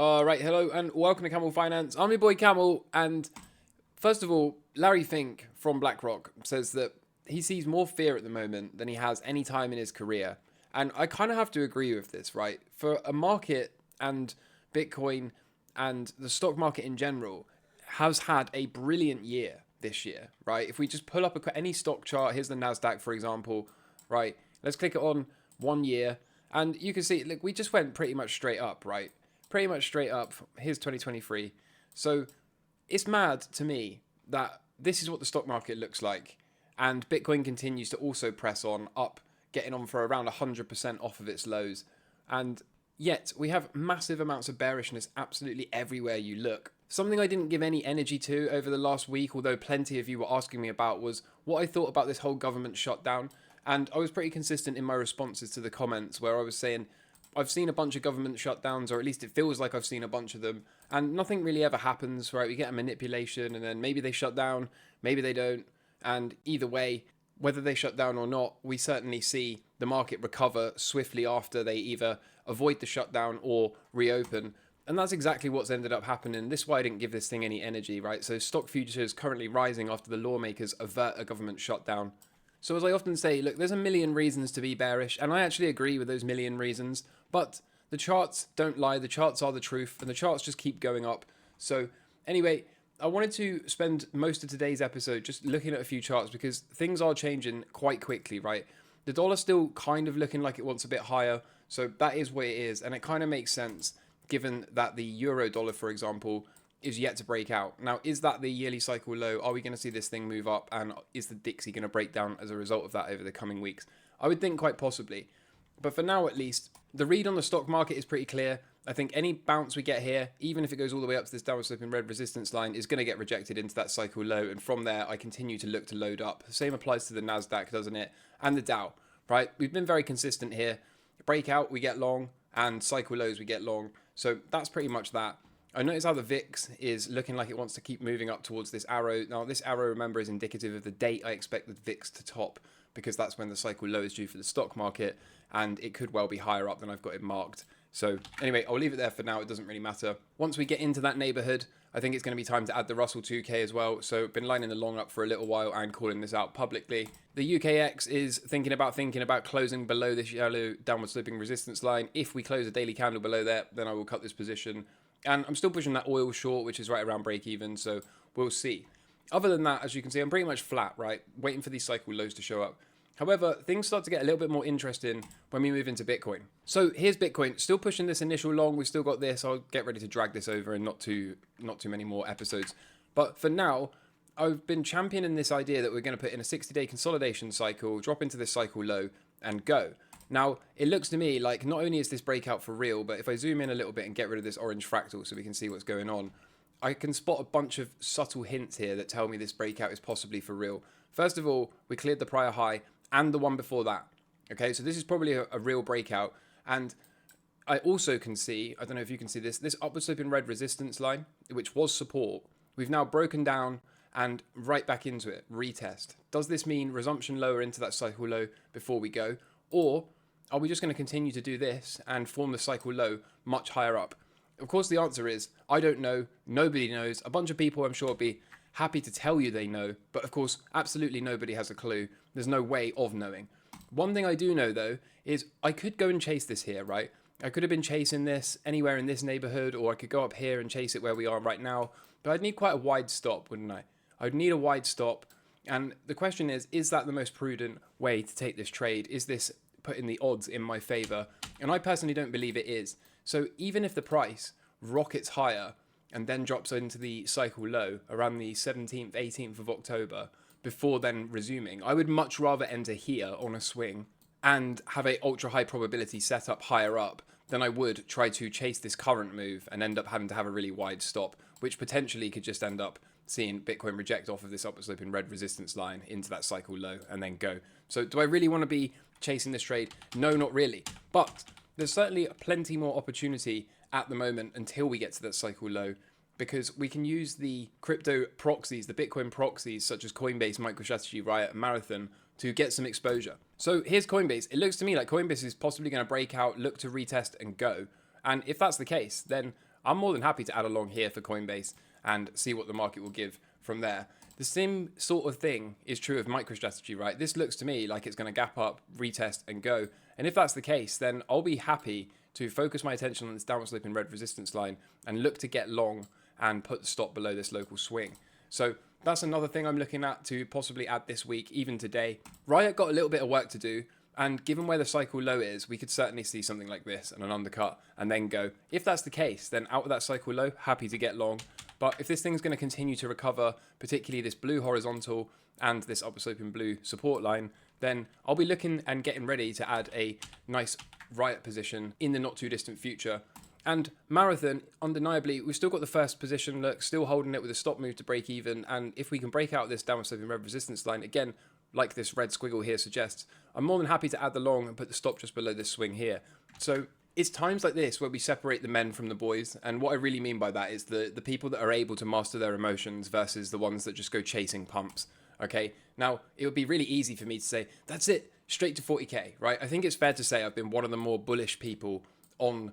Right, hello and welcome to Camel Finance. I'm your boy Camel, and first of all, Larry Fink from BlackRock says that he sees more fear at the moment than he has any time in his career. And I kind of have to agree with this, right? For a market and Bitcoin and the stock market in general has had a brilliant year this year, right? If we just pull up any stock chart, here's the NASDAQ, for example, right? Let's click it on 1 year, and you can see, look, we just went pretty much straight up, right? Pretty much straight up. Here's 2023. So it's mad to me that this is what the stock market looks like. And Bitcoin continues to also press on up, getting on for around 100% off of its lows. And yet we have massive amounts of bearishness absolutely everywhere you look. Something I didn't give any energy to over the last week, although plenty of you were asking me about, was what I thought about this whole government shutdown. And I was pretty consistent in my responses to the comments where I was saying, I've seen a bunch of government shutdowns, or at least it feels like I've seen a bunch of them, and nothing really ever happens, right? We get a manipulation, and then maybe they shut down, maybe they don't, and either way, whether they shut down or not, we certainly see the market recover swiftly after they either avoid the shutdown or reopen. And that's exactly what's ended up happening. This is why I didn't give this thing any energy, right? So stock futures currently rising after the lawmakers avert a government shutdown. So as I often say, look, there's a million reasons to be bearish, and I actually agree with those million reasons, but the charts don't lie, the charts are the truth, and the charts just keep going up. So anyway, I wanted to spend most of today's episode just looking at a few charts because things are changing quite quickly, right? The dollar's still kind of looking like it wants a bit higher, so that is what it is, and it kind of makes sense given that the euro dollar, for example, is yet to break out. Now, is that the yearly cycle low? Are we going to see this thing move up? And is the Dixie going to break down as a result of that over the coming weeks? I would think quite possibly. But for now, at least, the read on the stock market is pretty clear. I think any bounce we get here, even if it goes all the way up to this downward sloping red resistance line, is going to get rejected into that cycle low. And from there, I continue to look to load up. The same applies to the NASDAQ, doesn't it? And the Dow, right? We've been very consistent here. Breakout, we get long. And cycle lows, we get long. So that's pretty much that. I notice how the VIX is looking like it wants to keep moving up towards this arrow. Now, this arrow, remember, is indicative of the date I expect the VIX to top, because that's when the cycle low is due for the stock market, and it could well be higher up than I've got it marked. So anyway, I'll leave it there for now. It doesn't really matter. Once we get into that neighborhood, I think it's going to be time to add the Russell 2K as well. So I've been lining the long up for a little while and calling this out publicly. The UKX is thinking about closing below this yellow downward sloping resistance line. If we close a daily candle below there, then I will cut this position. And I'm still pushing that oil short, which is right around break even, so we'll see. Other than that, as you can see, I'm pretty much flat, right? Waiting for these cycle lows to show up. However, things start to get a little bit more interesting when we move into Bitcoin. So here's Bitcoin, still pushing this initial long. We've still got this. I'll get ready to drag this over in not too many more episodes. But for now, I've been championing this idea that we're going to put in a 60-day consolidation cycle, drop into this cycle low, and go. Now, it looks to me like not only is this breakout for real, but if I zoom in a little bit and get rid of this orange fractal so we can see what's going on, I can spot a bunch of subtle hints here that tell me this breakout is possibly for real. First of all, we cleared the prior high and the one before that. Okay, so this is probably a real breakout. And I also can see, I don't know if you can see this upward sloping red resistance line, which was support, we've now broken down and right back into it, retest. Does this mean resumption lower into that cycle low before we go? Or are we just going to continue to do this and form the cycle low much higher up? Of course, the answer is, I don't know. Nobody knows. A bunch of people, I'm sure, will be happy to tell you they know. But of course, absolutely nobody has a clue. There's no way of knowing. One thing I do know, though, is I could go and chase this here, right? I could have been chasing this anywhere in this neighborhood, or I could go up here and chase it where we are right now. But I'd need quite a wide stop, wouldn't I? I'd need a wide stop. And the question is that the most prudent way to take this trade? Is this putting the odds in my favor? And I personally don't believe it is. So even if the price rockets higher and then drops into the cycle low around the 17th, 18th of October, before then resuming, I would much rather enter here on a swing and have a ultra high probability set up higher up than I would try to chase this current move and end up having to have a really wide stop, which potentially could just end up seeing Bitcoin reject off of this upward sloping red resistance line into that cycle low and then go. So do I really want to be chasing this trade? No, not really. But there's certainly plenty more opportunity at the moment until we get to that cycle low, because we can use the crypto proxies, the Bitcoin proxies, such as Coinbase, MicroStrategy, Riot, and Marathon, to get some exposure. So here's Coinbase. It looks to me like Coinbase is possibly going to break out, look to retest and go. And if that's the case, then I'm more than happy to add along here for Coinbase and see what the market will give from there. The same sort of thing is true of MicroStrategy, right? This looks to me like it's going to gap up, retest, and go. And if that's the case, then I'll be happy to focus my attention on this downward sloping red resistance line and look to get long and put the stop below this local swing. So that's another thing I'm looking at to possibly add this week, even today. Riot got a little bit of work to do, and given where the cycle low is, we could certainly see something like this and an undercut and then go. If that's the case, then out of that cycle low, happy to get long. But if this thing's going to continue to recover, particularly this blue horizontal and this upward sloping blue support line, then I'll be looking and getting ready to add a nice Riot position in the not too distant future. And Marathon, undeniably, we've still got the first position, look, still holding it with a stop move to break even. And if we can break out this downward sloping red resistance line, again, like this red squiggle here suggests, I'm more than happy to add the long and put the stop just below this swing here. So it's times like this where we separate the men from the boys. And what I really mean by that is the people that are able to master their emotions versus the ones that just go chasing pumps. Okay, now it would be really easy for me to say, that's it, straight to 40K, right? I think it's fair to say I've been one of the more bullish people on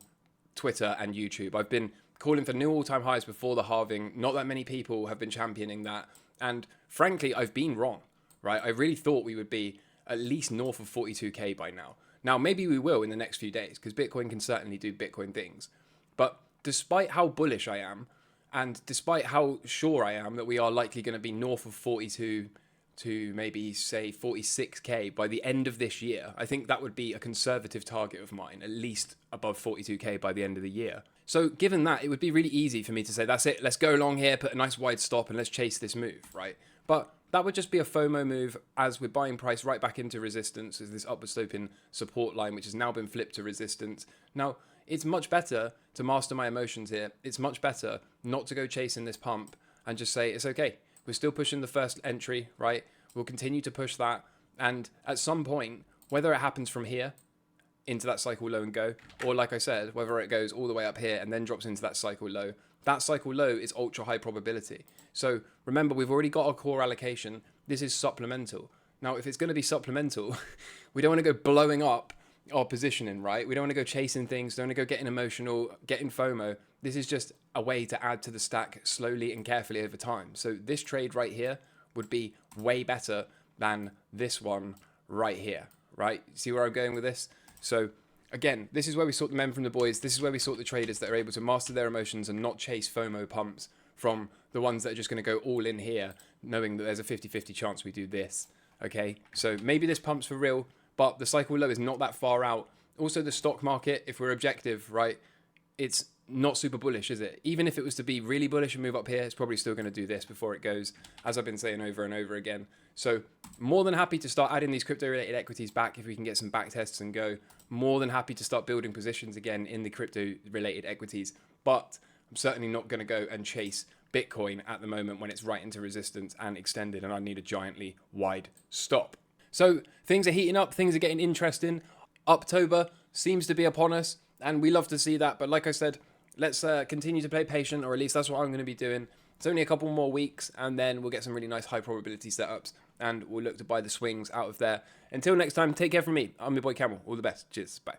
Twitter and YouTube. I've been calling for new all-time highs before the halving. Not that many people have been championing that. And frankly, I've been wrong, right? I really thought we would be at least north of 42K by now. Now, maybe we will in the next few days because Bitcoin can certainly do Bitcoin things. But despite how bullish I am, and despite how sure I am that we are likely going to be north of 42 to maybe say 46K by the end of this year, I think that would be a conservative target of mine, at least above 42K by the end of the year. So given that, it would be really easy for me to say, that's it, let's go long here, put a nice wide stop and let's chase this move, right? But that would just be a FOMO move as we're buying price right back into resistance as this upward sloping support line, which has now been flipped to resistance. Now, it's much better to master my emotions here. It's much better not to go chasing this pump and just say, it's okay. We're still pushing the first entry, right? We'll continue to push that. And at some point, whether it happens from here into that cycle low and go, or like I said, whether it goes all the way up here and then drops into that cycle low is ultra high probability. So remember, we've already got our core allocation. This is supplemental. Now, if it's going to be supplemental, we don't want to go blowing up our positioning, right? We don't want to go chasing things, don't want to go getting emotional, getting FOMO. This is just a way to add to the stack slowly and carefully over time. So this trade right here would be way better than this one right here, right? See where I'm going with this? So again, this is where we sort the men from the boys. This is where we sort the traders that are able to master their emotions and not chase FOMO pumps from the ones that are just going to go all in here, knowing that there's a 50-50 chance we do this, okay? So maybe this pump's for real, but the cycle low is not that far out. Also, the stock market, if we're objective, right, it's not super bullish, is it? Even if it was to be really bullish and move up here, it's probably still going to do this before it goes, as I've been saying over and over again. So more than happy to start adding these crypto-related equities back if we can get some back tests and go. More than happy to start building positions again in the crypto-related equities. But I'm certainly not going to go and chase Bitcoin at the moment when it's right into resistance and extended and I need a giantly wide stop. So things are heating up, things are getting interesting. Up-Tober seems to be upon us and we love to see that. But like I said, let's continue to play patient, or at least that's what I'm going to be doing. It's only a couple more weeks and then we'll get some really nice high probability setups and we'll look to buy the swings out of there. Until next time, take care from me. I'm your boy Camel. All the best. Cheers. Bye.